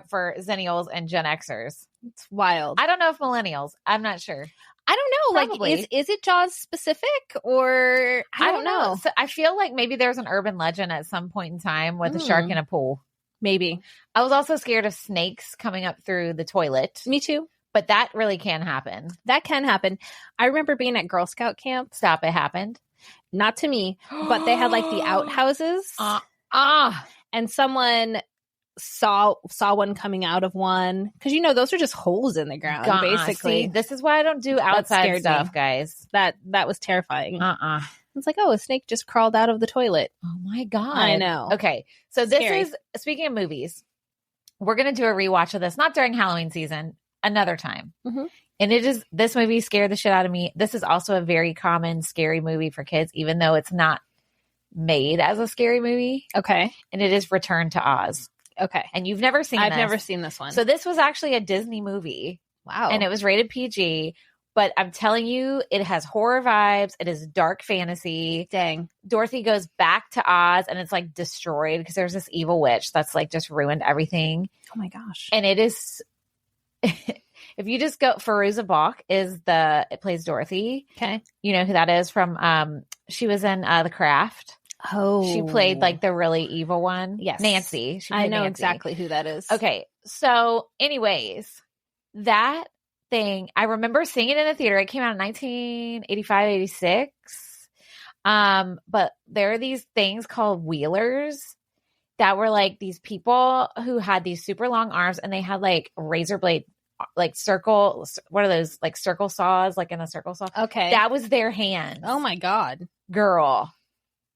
for Xennials and Gen Xers. It's wild. I don't know if millennials. I'm not sure. I don't know. Probably. Is it Jaws specific, or I don't know. So I feel maybe there's an urban legend at some point in time with a shark in a pool. Maybe. I was also scared of snakes coming up through the toilet. Me too. But that really can happen. That can happen. I remember being at Girl Scout camp. Stop, it happened. Not to me, but they had the outhouses. And someone saw one coming out of one. Because, those are just holes in the ground, basically. See, this is why I don't do outside stuff, guys. That was terrifying. It's a snake just crawled out of the toilet. Oh, my God. I know. Okay. So this is, speaking of movies, we're going to do a rewatch of this. Not during Halloween season. Another time. Mm-hmm. And this movie scared the shit out of me. This is also a very common scary movie for kids, even though it's not made as a scary movie. Okay. And it is Return to Oz. Okay. And you've never seen I've never seen this one. So this was actually a Disney movie. Wow. And it was rated PG, but I'm telling you, it has horror vibes. It is dark fantasy. Dang. Dorothy goes back to Oz and it's destroyed because there's this evil witch that's just ruined everything. Oh my gosh. And it is... If you just go, Fairuza Balk it plays Dorothy. Okay. You know who that is from, she was in The Craft. Oh. She played the really evil one. Yes. Nancy. I know exactly who that is. Okay. So anyways, that thing, I remember seeing it in the theater. It came out in 1985, 86. But there are these things called wheelers that were these people who had these super long arms, and they had razor blade, circle, what are those, circle saws, in a circle saw. Okay. That was their hand. Oh my God. Girl.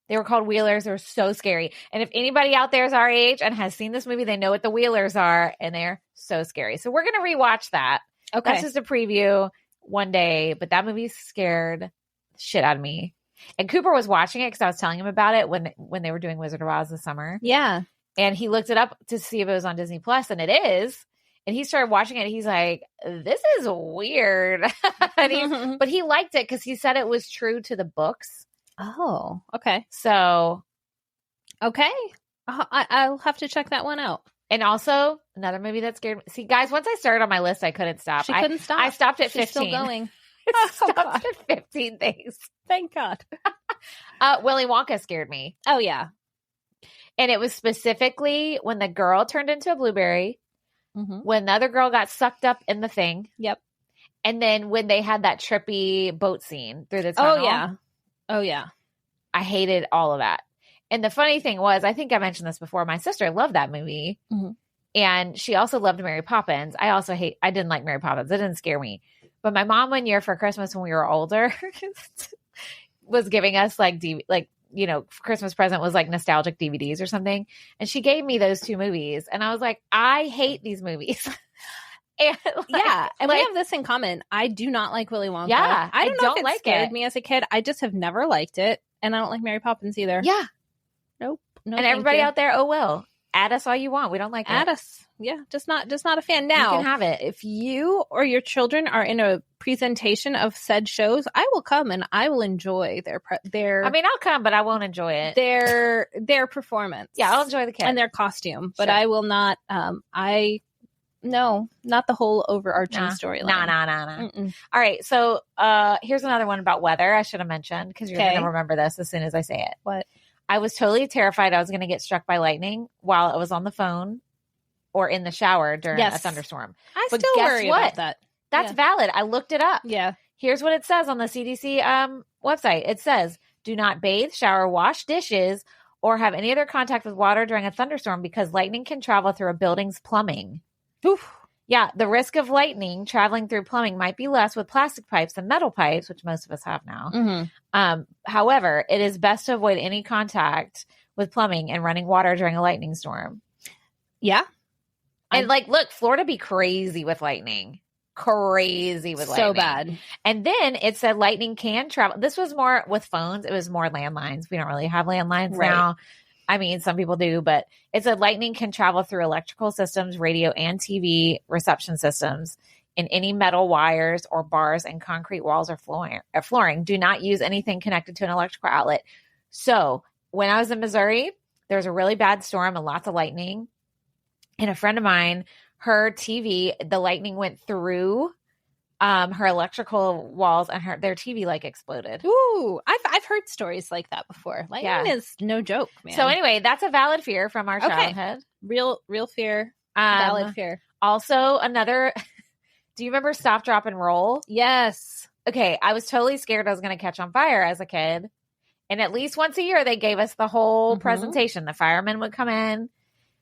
They were called wheelers. They were so scary. And if anybody out there is our age and has seen this movie, they know what the wheelers are, and they're so scary. So we're going to rewatch that. Okay. That's just a preview one day, but that movie scared the shit out of me. And Cooper was watching it because I was telling him about it when they were doing Wizard of Oz this summer. Yeah. And he looked it up to see if it was on Disney Plus, and it is. And he started watching it. And he's like, "This is weird," but he liked it because he said it was true to the books. Oh, okay. So, okay, I'll have to check that one out. And also another movie that scared me. See, guys, once I started on my list, I couldn't stop. She couldn't stop. I stopped at 15. She's still going. I stopped at 15 things. Thank God. Willy Wonka scared me. Oh, yeah. And it was specifically when the girl turned into a blueberry, when the other girl got sucked up in the thing. Yep. And then when they had that trippy boat scene through the tunnel. Oh, yeah. Oh, yeah. I hated all of that. And the funny thing was, I think I mentioned this before, my sister loved that movie. Mm-hmm. And she also loved Mary Poppins. I didn't like Mary Poppins. It didn't scare me. But my mom one year for Christmas when we were older was giving us Christmas present was nostalgic DVDs or something. And she gave me those two movies. And I was like, I hate these movies. And yeah. And we have this in common. I do not like Willy Wonka. Yeah. I don't know if it scared me as a kid. I just have never liked it. And I don't like Mary Poppins either. Yeah. Nope. No, and everybody out there, oh well. Add us all you want. We don't like Add it. us. Yeah, just not a fan. Now, You can have it. if you or your children are in a presentation of said shows, I will come and I will enjoy their. I mean, I'll come, but I won't enjoy it. Their performance. Yeah, I'll enjoy the kids and their costume, but Sure. I will not. No, not the whole overarching storyline. Nah. All right. So here's another one about weather I should have mentioned because you're going to remember this as soon as I say it. What? I was totally terrified I was going to get struck by lightning while I was on the phone or in the shower during a thunderstorm. But still worry about that. That's valid. I looked it up. Yeah. Here's what it says on the CDC website. It says, do not bathe, shower, wash dishes, or have any other contact with water during a thunderstorm because lightning can travel through a building's plumbing. Oof. Yeah, the risk of lightning traveling through plumbing might be less with plastic pipes than metal pipes, which most of us have now. Mm-hmm. However, it is best to avoid any contact with plumbing and running water during a lightning storm. Yeah. And look, Florida be crazy with lightning. So bad. And then it said lightning can travel. This was more with phones. It was more landlines. We don't really have landlines now. I mean, some people do, but it said lightning can travel through electrical systems, radio and TV reception systems in any metal wires or bars and concrete walls or flooring. Do not use anything connected to an electrical outlet. So when I was in Missouri, there was a really bad storm and lots of lightning. And a friend of mine, her TV, the lightning went through her electrical walls and their TV exploded. Ooh, I've heard stories like that before. Lightning is no joke, man. So anyway, that's a valid fear from our childhood. Real fear. Valid fear. Also, another. Do you remember Stop, Drop, and Roll? Yes. Okay, I was totally scared I was going to catch on fire as a kid, and at least once a year they gave us the whole presentation. The firemen would come in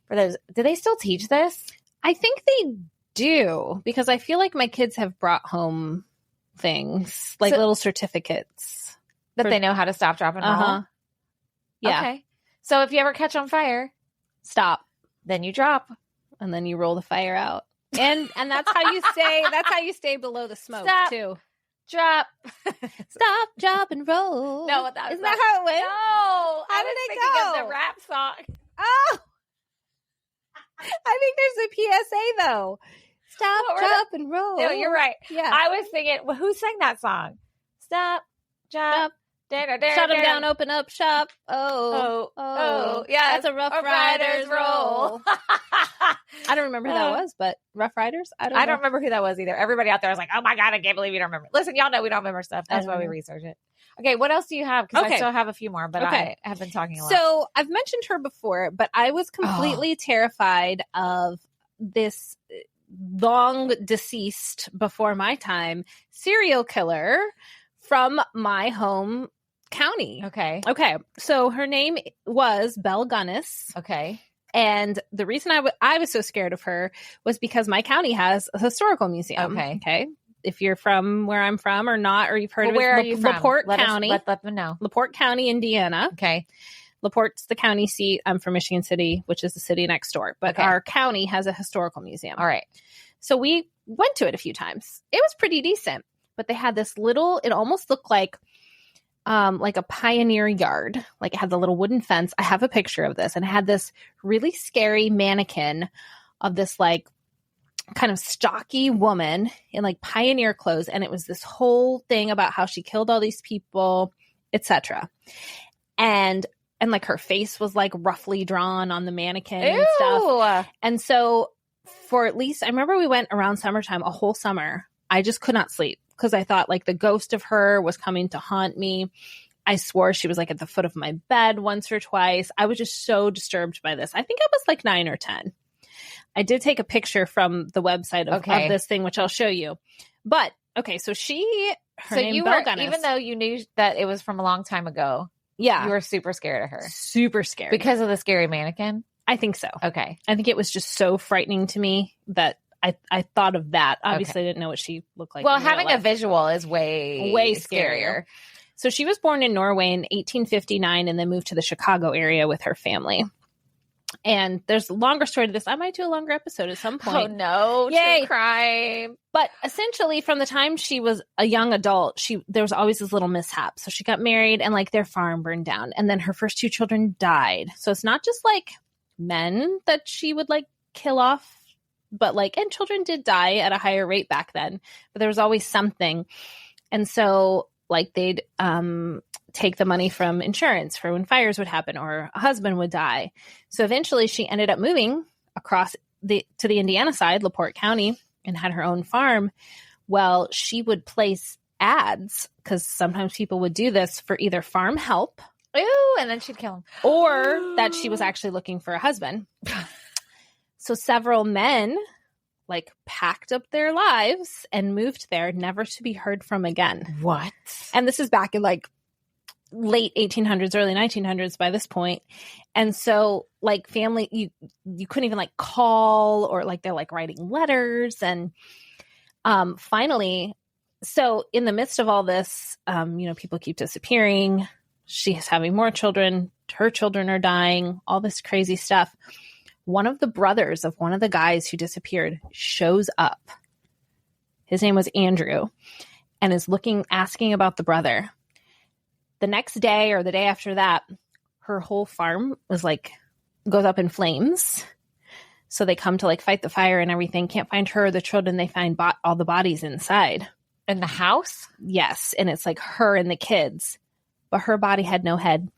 for those. Do they still teach this? I think they do, because I feel like my kids have brought home things little certificates that they know how to stop, drop, and roll. Yeah. Okay. So if you ever catch on fire, stop, then you drop, and then you roll the fire out, and that's how you stay. That's how you stay below the smoke too. Drop, stop, drop, and roll. No, isn't that how it went? No, how did it go? Of the rap song. Oh, I think there's a PSA though. Stop, drop, and roll. No, you're right. Yeah. I was thinking, well, who sang that song? Stop, drop, shut them down, open up shop. Oh. Yeah, that's a Rough Riders roll. I don't remember who that was, but Rough Riders? I don't remember who that was either. Everybody out there was like, oh my God, I can't believe you don't remember. Listen, y'all know we don't remember stuff. That's why we research it. Okay, what else do you have? Because I still have a few more, but I have been talking a lot. So I've mentioned her before, but I was completely terrified of this long deceased before my time serial killer from my home county. Okay. So her name was Belle Gunnis. Okay. And the reason I was so scared of her was because my county has a historical museum. Okay. If you're from where I'm from or not, or you've heard of it, where are you from? LaPorte County. Let them know. LaPorte County, Indiana. Okay. LaPorte's the county seat. I'm from Michigan City, which is the city next door. But our county has a historical museum. All right. So we went to it a few times. It was pretty decent. But they had this little, it almost looked like a pioneer yard. Like it had the little wooden fence. I have a picture of this. And it had this really scary mannequin of this kind of stocky woman in pioneer clothes. And it was this whole thing about how she killed all these people, etc. And her face was roughly drawn on the mannequin and stuff. And so for at least, I remember we went around summertime, a whole summer. I just could not sleep because I thought the ghost of her was coming to haunt me. I swore she was at the foot of my bed once or twice. I was just so disturbed by this. I think I was 9 or 10. I did take a picture from the website of this thing, which I'll show you. But so her name Belle Gunnis. Even though you knew that it was from a long time ago, you were super scared of her. Super scared. Because of the scary mannequin? I think so. Okay. I think it was just so frightening to me that I thought of that. Obviously, I didn't know what she looked like. Well, having a visual is way scarier. So she was born in Norway in 1859 and then moved to the Chicago area with her family. And there's a longer story to this. I might do a longer episode at some point. Oh, no. Yay. True crime. But essentially, from the time she was a young adult, there was always this little mishap. So she got married and their farm burned down. And then her first 2 children died. So it's not just men that she would like kill off. But like, and children did die at a higher rate back then, but there was always something. And so like they'd take the money from insurance for when fires would happen or a husband would die. So eventually she ended up moving across to the Indiana side, LaPorte County, and had her own farm. Well, she would place ads because sometimes people would do this for either farm help. Ooh, and then she'd kill him. Or that she was actually looking for a husband. So several men like packed up their lives and moved there, never to be heard from again. What? And this is back in like late 1800s, early 1900s by this point. And so like family, you couldn't even like call, or like they're like writing letters. And finally, so in the midst of all this, people keep disappearing. She's having more children. Her children are dying, all this crazy stuff. One of the brothers of one of the guys who disappeared shows up. His name was Andrew, and is asking about the brother. The next day or the day after that, her whole farm goes up in flames. So they come to like fight the fire and everything. Can't find her or the children. They find all the bodies inside. In the house? Yes. And it's like her and the kids, but her body had no head.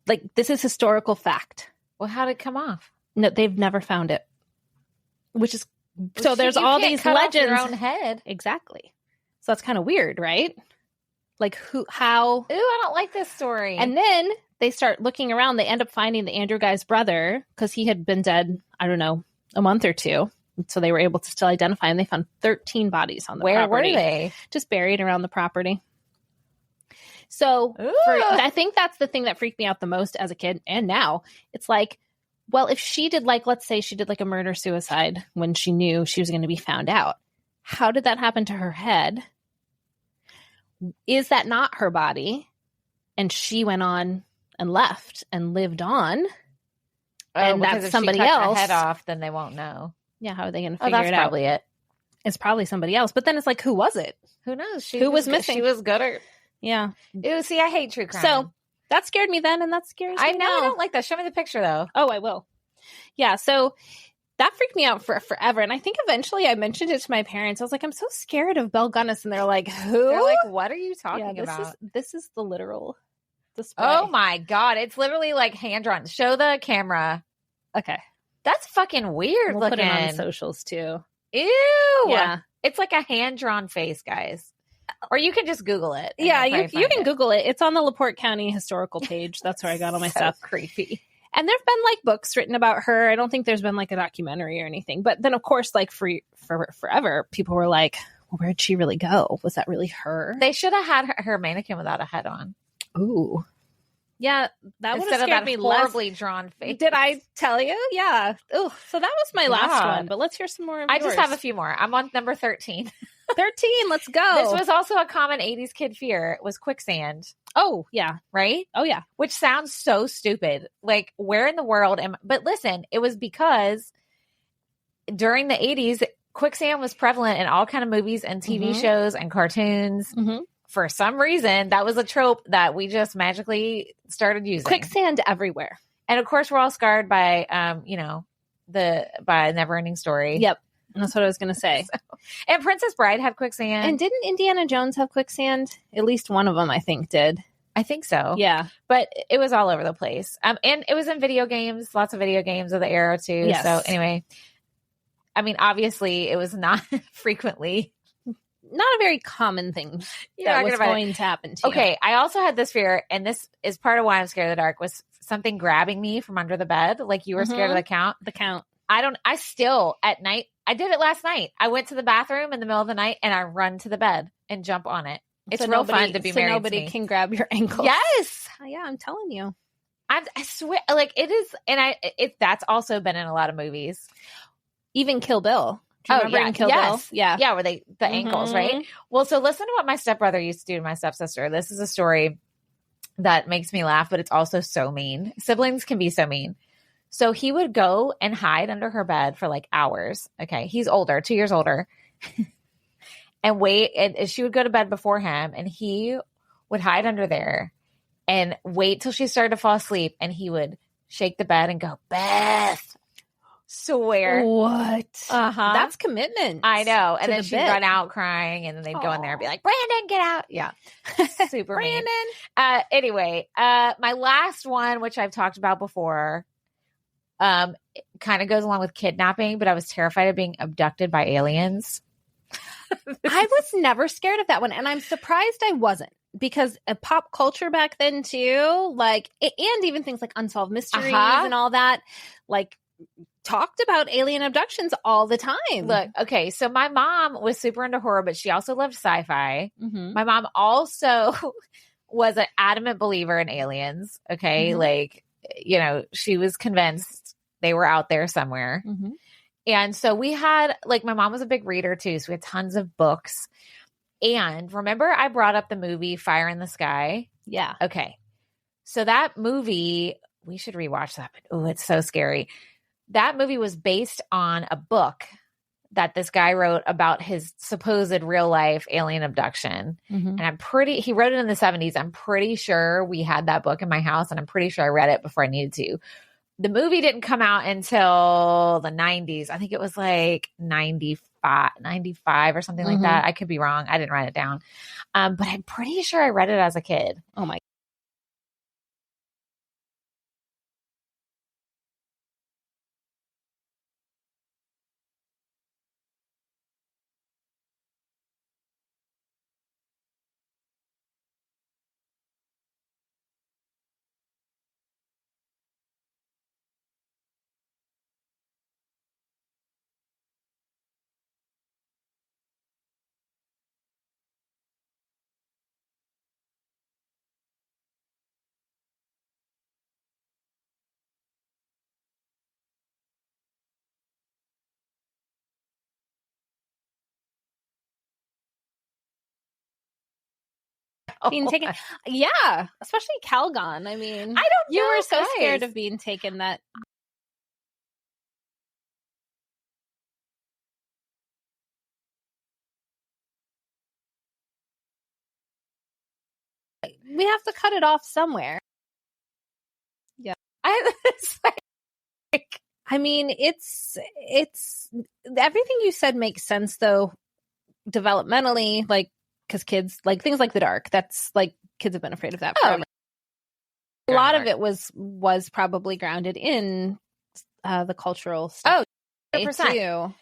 Like, this is historical fact. Well, how did it come off? No, they've never found it. Which is so there's all these cut legends. off your own head. Exactly. So that's kind of weird, right? Like how? Ooh, I don't like this story. And then they start looking around. They end up finding the Andrew guy's brother because he had been dead, I don't know, a month or two. So they were able to still identify him. They found 13 bodies on the property. Where were they? Just buried around the property. So I think that's the thing that freaked me out the most as a kid. And now it's like, well, if she did let's say she did like a murder-suicide when she knew she was going to be found out. How did that happen to her head? Is that not her body? And she went on and left and lived on. And that's somebody else. Her head off, then they won't know. Yeah, how are they going to figure it out? That's probably it. It's probably somebody else. But then it's like, who was it? Who knows? Who was missing? She was good or... Yeah. Ew, see, I hate true crime. So that scared me then, and that scares me I know. now. I don't like that. Show me the picture, though. Oh, I will. Yeah, so that freaked me out for forever. And I think eventually I mentioned it to my parents. I was like, I'm so scared of Belle Gunness. And they're like, who? They're like, what are you talking about? This is the literal display. Oh, my God. It's literally like hand-drawn. Show the camera. Okay. That's fucking weird We'll looking. put it on socials, too. Ew. Yeah. It's like a hand-drawn face, guys. Or you can just Google it. Yeah, you can Google it. It's on the LaPorte County historical page. That's where I got all my stuff. Creepy. And there've been like books written about her. I don't think there's been like a documentary or anything. But then, of course, like for forever, people were like, well, where'd she really go? Was that really her? They should have had her mannequin without a head on. Ooh. Yeah, that would have scared me less. Horribly drawn face. Did I tell you? Yeah. Oh, so that was my last one. But let's hear some more of yours. I just have a few more. I'm on number 13. 13. Let's go. This was also a common 80s kid fear. It was quicksand. Oh, yeah. Right? Oh, yeah. Which sounds so stupid. Like, where in the world but listen, it was because during the 80s, quicksand was prevalent in all kind of movies and TV shows and cartoons. Mm-hmm. For some reason, that was a trope that we just magically started using. Quicksand everywhere. And of course, we're all scarred by, by Neverending Story. Yep. That's what I was going to say. And Princess Bride had quicksand. And didn't Indiana Jones have quicksand? At least one of them, I think, did. I think so. Yeah. But it was all over the place. And it was in video games, lots of video games of the era, too. Yes. So anyway, I mean, obviously, it was not frequently... Not a very common thing that was going to happen to you. Okay, I also had this fear, and this is part of why I'm scared of the dark, was something grabbing me from under the bed, like you were scared of the count. The count. I still, at night, I did it last night. I went to the bathroom in the middle of the night, and I run to the bed and jump on it. It's real fun to be married to me. Nobody can grab your ankles. Yes! Yeah, I'm telling you. I swear, like, it is, and that's also been in a lot of movies. Even Kill Bill. Kill Bill? Yeah, where the ankles, right? Well, so listen to what my stepbrother used to do to my stepsister. This is a story that makes me laugh, but it's also so mean. Siblings can be so mean. So he would go and hide under her bed for like hours. Okay, he's older, 2 years older, and wait. And she would go to bed before him, and he would hide under there and wait till she started to fall asleep, and he would shake the bed and go, Beth. Swear. What? Uh-huh. That's commitment. I know. And then she'd bit. run out crying, and then they'd go in there and be like, Brandon, get out. Yeah. Super Brandon. mean. Anyway, my last one, which I've talked about before, kind of goes along with kidnapping, but I was terrified of being abducted by aliens. I was never scared of that one, and I'm surprised I wasn't, because pop culture back then too, like, and even things like Unsolved Mysteries and all that, like, talked about alien abductions all the time. Look, okay, so my mom was super into horror, but she also loved sci-fi. Mm-hmm. My mom also was an adamant believer in aliens. Okay, like, you know, she was convinced they were out there somewhere. Mm-hmm. And so we had, like, my mom was a big reader too, so we had tons of books. And remember, I brought up the movie Fire in the Sky? Yeah. Okay. So that movie, we should rewatch that. Oh, it's so scary. That movie was based on a book that this guy wrote about his supposed real life alien abduction. Mm-hmm. And he wrote it in the 70s. I'm pretty sure we had that book in my house, and I'm pretty sure I read it before I needed to. The movie didn't come out until the 90s. I think it was like 95 or something like that. I could be wrong. I didn't write it down. But I'm pretty sure I read it as a kid. Oh my. Being taken, yeah, especially Calgon. I mean, I don't know. You were so guys. scared of being taken that. We have to cut it off somewhere. Yeah, It's like, I mean, it's everything you said makes sense though, developmentally, like, because kids like things like The Dark. That's like kids have been afraid of that forever. A lot of it was probably grounded in the cultural stuff. 100%. Too.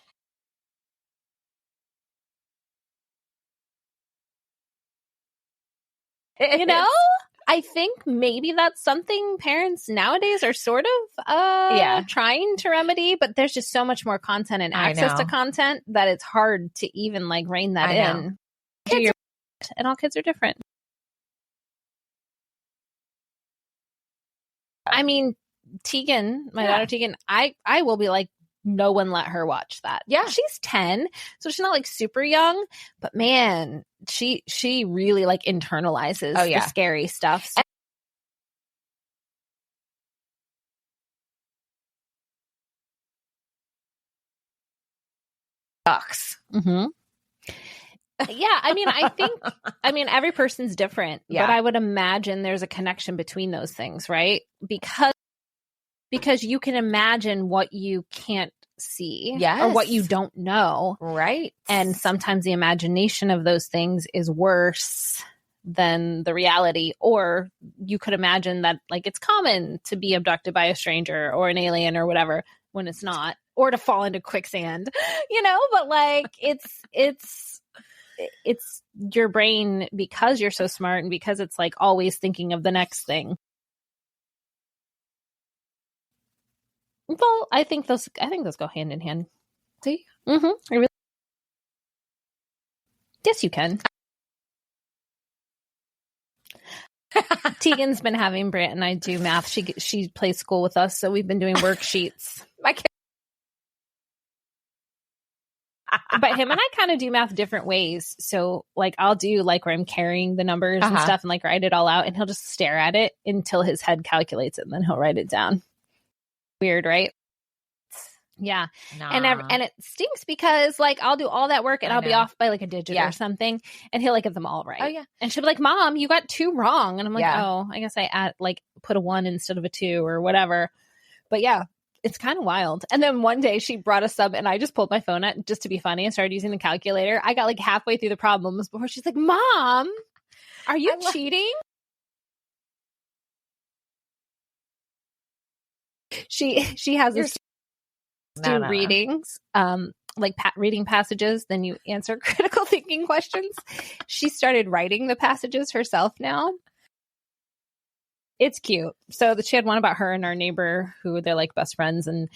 You know, I think maybe that's something parents nowadays are sort of trying to remedy, but there's just so much more content and access to content that it's hard to even like rein that in. And all kids are different. I mean, Tegan, my daughter Tegan, I will be like, no one let her watch that. Yeah. She's 10, so she's not like super young, but man, she really like internalizes the scary stuff. Sucks. Mm-hmm. Yeah, I mean, every person's different, but I would imagine there's a connection between those things, right? Because you can imagine what you can't see or what you don't know. Right. And sometimes the imagination of those things is worse than the reality. Or you could imagine that like it's common to be abducted by a stranger or an alien or whatever when it's not, or to fall into quicksand, you know, but like it's your brain, because you're so smart and because it's like always thinking of the next thing. Well, I think those go hand in hand. See? Mm-hmm. Yes, you can. Tegan's been having Brant and I do math. She plays school with us, so we've been doing worksheets. My kid. But him and I kind of do math different ways. So like I'll do like where I'm carrying the numbers and stuff and like write it all out, and he'll just stare at it until his head calculates it, and then he'll write it down. Weird, right? Yeah. Nah. And it stinks because like I'll do all that work and I'll be off by like a digit or something, and he'll like get them all right. Oh yeah. And she'll be like, Mom, you got 2 wrong. And I'm like, Yeah. oh, I guess I put a 1 instead of a 2 or whatever. But yeah, it's kind of wild. And then one day she brought us some and I just pulled my phone out just to be funny and started using the calculator. I got like halfway through the problems before she's like, Mom, are you cheating? She has us do readings, like reading passages. Then you answer critical thinking questions. She started writing the passages herself now. It's cute. So she had one about her and our neighbor who they're like best friends, and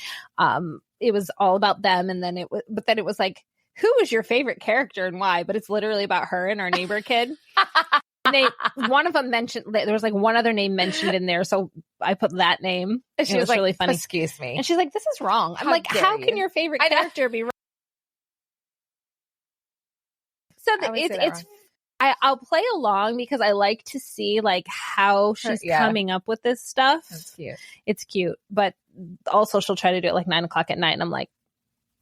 it was all about them. And then it was like, who was your favorite character and why? But it's literally about her and our neighbor kid. One of them mentioned there was like one other name mentioned in there, so I put that name. And she was like, really funny. Excuse me. And she's like, this is wrong. I'm like, how can your favorite character be wrong? So I'll play along because I like to see like how she's coming up with this stuff. That's cute. It's cute, but also she'll try to do it like 9:00 at night, and I'm like,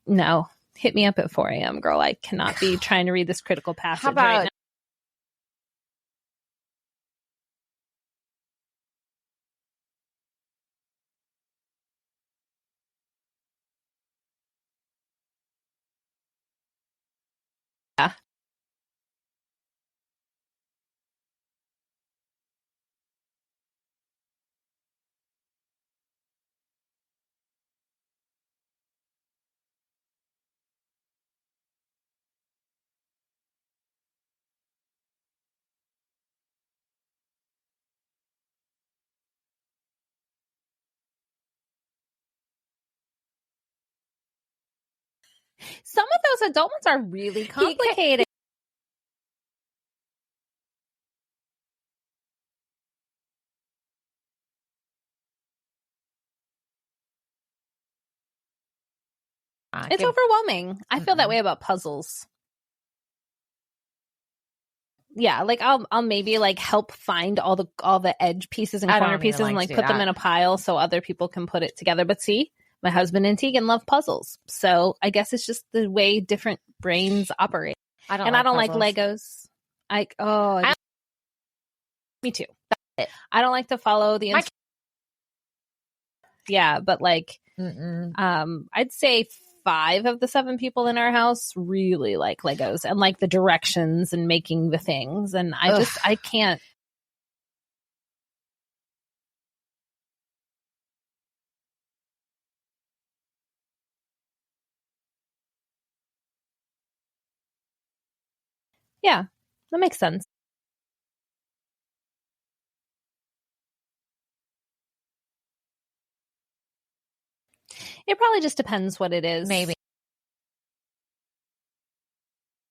no, hit me up at 4 a.m., girl. I cannot be trying to read this critical passage right now. Yeah. Some of those adult ones are really complicated. It's overwhelming. I feel that way about puzzles. Yeah, like I'll maybe like help find all the edge pieces and corner pieces and like put them in a pile so other people can put it together. But see, my husband and Tegan love puzzles, so I guess it's just the way different brains operate. I don't like Legos. Me too. I don't like to follow the. Yeah, but like, I'd say 5 of the 7 people in our house really like Legos and like the directions and making the things, and I can't. Yeah, that makes sense. It probably just depends what it is. Maybe.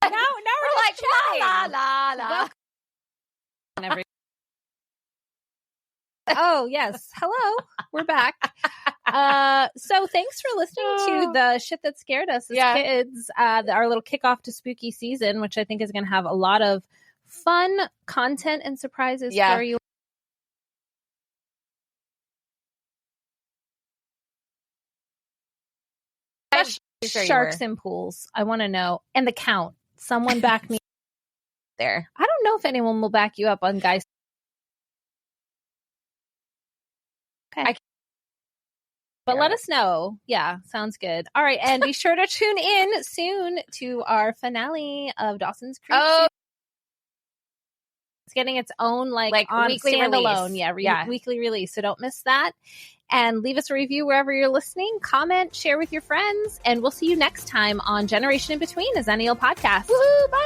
Now we're like la la la. Oh yes, hello, we're back. So thanks for listening to the shit that scared us as kids. Our little kickoff to spooky season, which I think is going to have a lot of fun content and surprises for you. Sharks in pools. I want to know. And the count. Someone back me there. I don't know if anyone will back you up on guys. Okay. But let us know. Yeah, sounds good. All right. And be sure to tune in soon to our finale of Dawson's Creek. Oh. It's getting its own like on weekly standalone. Release. Weekly release. So don't miss that. And leave us a review wherever you're listening. Comment, share with your friends. And we'll see you next time on Generation in Between, a Xennial Podcast. Woohoo! Bye!